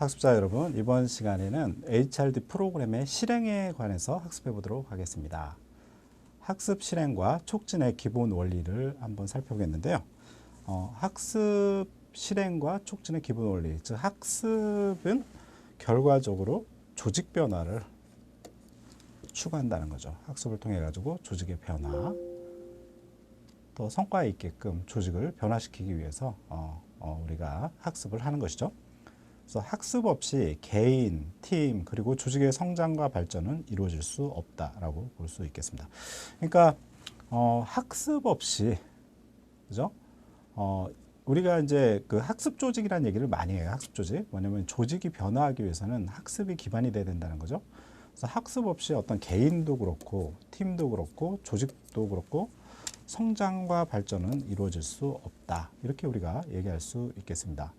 학습자 여러분, 이번 시간에는 HRD 프로그램의 실행에 관해서 학습해 보도록 하겠습니다. 학습 실행과 촉진의 기본 원리를 한번 살펴보겠는데요. 학습 실행과 촉진의 기본 원리, 즉 학습은 결과적으로 조직 변화를 추구한다는 거죠. 학습을 통해 가지고 조직의 변화, 또 성과에 있게끔 조직을 변화시키기 위해서 우리가 학습을 하는 것이죠. 그래서 학습 없이 개인, 팀, 그리고 조직의 성장과 발전은 이루어질 수 없다라고 볼 수 있겠습니다. 그러니까 학습 없이, 그죠? 우리가 이제 그 학습 조직이라는 얘기를 많이 해요. 학습 조직. 뭐냐면 조직이 변화하기 위해서는 학습이 기반이 돼야 된다는 거죠. 그래서 학습 없이 어떤 개인도 그렇고, 팀도 그렇고, 조직도 그렇고, 성장과 발전은 이루어질 수 없다. 이렇게 우리가 얘기할 수 있겠습니다.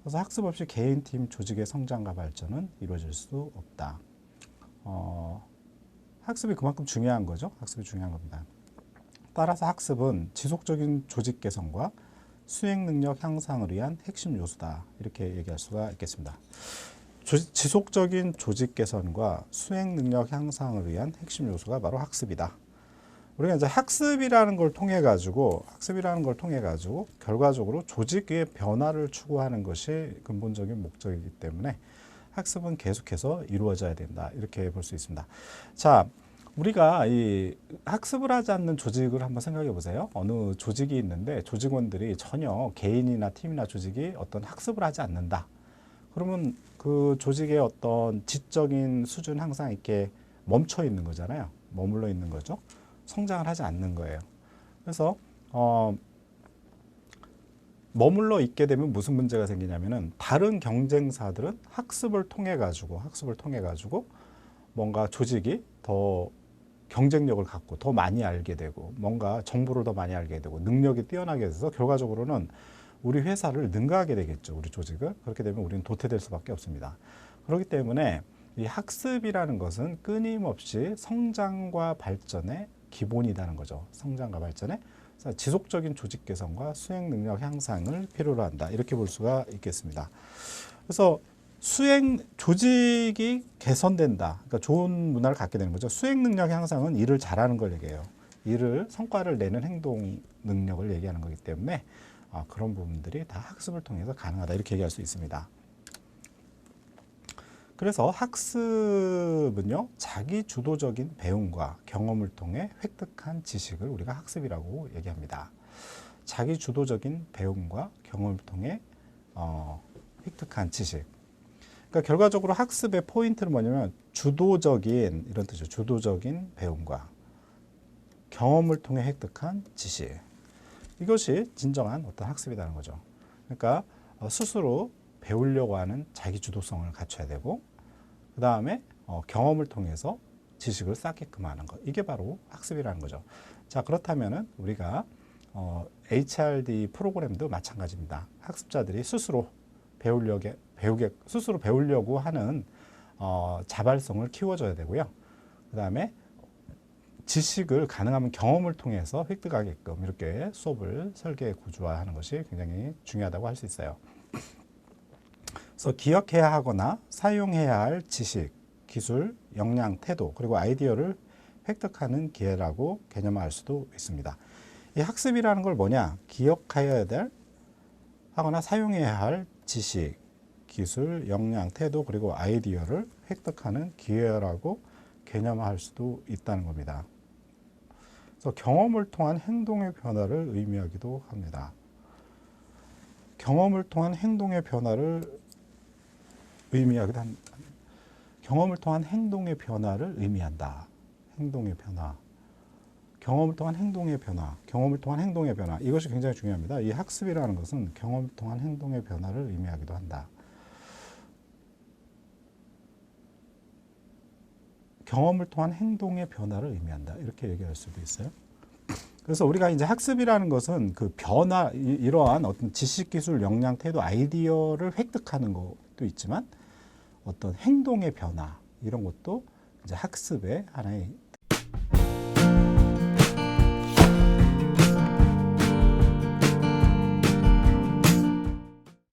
그래서 학습 없이 개인, 팀, 조직의 성장과 발전은 이루어질 수 없다. 학습이 그만큼 중요한 거죠. 학습이 중요한 겁니다. 따라서 학습은 지속적인 조직 개선과 수행 능력 향상을 위한 핵심 요소다. 이렇게 얘기할 수가 있겠습니다. 지속적인 조직 개선과 수행 능력 향상을 위한 핵심 요소가 바로 학습이다. 우리가 이제 학습이라는 걸 통해 가지고 결과적으로 조직의 변화를 추구하는 것이 근본적인 목적이기 때문에 학습은 계속해서 이루어져야 된다. 이렇게 볼 수 있습니다. 자, 우리가 이 학습을 하지 않는 조직을 한번 생각해 보세요. 어느 조직이 있는데 조직원들이 전혀 개인이나 팀이나 조직이 어떤 학습을 하지 않는다. 그러면 그 조직의 어떤 지적인 수준 항상 이렇게 멈춰 있는 거잖아요. 머물러 있는 거죠. 성장을 하지 않는 거예요. 그래서 머물러 있게 되면 무슨 문제가 생기냐면은 다른 경쟁사들은 학습을 통해 가지고 뭔가 조직이 더 경쟁력을 갖고 더 많이 알게 되고 뭔가 정보를 더 많이 알게 되고 능력이 뛰어나게 돼서 결과적으로는 우리 회사를 능가하게 되겠죠. 우리 조직을. 그렇게 되면 우리는 도태될 수밖에 없습니다. 그렇기 때문에 이 학습이라는 것은 끊임없이 성장과 발전의 기본이라는 거죠. 성장과 발전에 지속적인 조직 개선과 수행 능력 향상을 필요로 한다. 이렇게 볼 수가 있겠습니다. 그래서 조직이 개선된다. 그러니까 좋은 문화를 갖게 되는 거죠. 수행 능력 향상은 일을 잘하는 걸 얘기해요. 성과를 내는 행동 능력을 얘기하는 거기 때문에 그런 부분들이 다 학습을 통해서 가능하다. 이렇게 얘기할 수 있습니다. 그래서 학습은요, 자기 주도적인 배움과 경험을 통해 획득한 지식을 우리가 학습이라고 얘기합니다. 자기 주도적인 배움과 경험을 통해 획득한 지식. 그러니까 결과적으로 학습의 포인트는 뭐냐면 주도적인, 이런 뜻이죠. 주도적인 배움과 경험을 통해 획득한 지식. 이것이 진정한 어떤 학습이라는 거죠. 그러니까 스스로 배우려고 하는 자기 주도성을 갖춰야 되고, 그 다음에 경험을 통해서 지식을 쌓게끔 하는 것. 이게 바로 학습이라는 거죠. 자, 그렇다면은 우리가 HRD 프로그램도 마찬가지입니다. 학습자들이 스스로 배우려고 하는 자발성을 키워줘야 되고요. 그 다음에 지식을 가능하면 경험을 통해서 획득하게끔 이렇게 수업을 설계 구조화하는 것이 굉장히 중요하다고 할 수 있어요. 그래서 기억해야 하거나 사용해야 할 지식, 기술, 역량, 태도, 그리고 아이디어를 획득하는 기회라고 개념화할 수도 있습니다. 이 학습이라는 걸 뭐냐? 기억해야 될 하거나 사용해야 할 지식, 기술, 역량, 태도, 그리고 아이디어를 획득하는 기회라고 개념화할 수도 있다는 겁니다. 그래서 경험을 통한 행동의 변화를 의미하기도 합니다. 경험을 통한 행동의 변화를 의미한다. 행동의 변화. 경험을 통한 행동의 변화. 이것이 굉장히 중요합니다. 이 학습이라는 것은 경험을 통한 행동의 변화를 의미하기도 한다. 경험을 통한 행동의 변화를 의미한다. 이렇게 얘기할 수도 있어요. 그래서 우리가 이제 학습이라는 것은 그 변화, 이러한 어떤 지식, 기술, 역량, 태도, 아이디어를 획득하는 것도 있지만 어떤 행동의 변화, 이런 것도 이제 학습의 하나의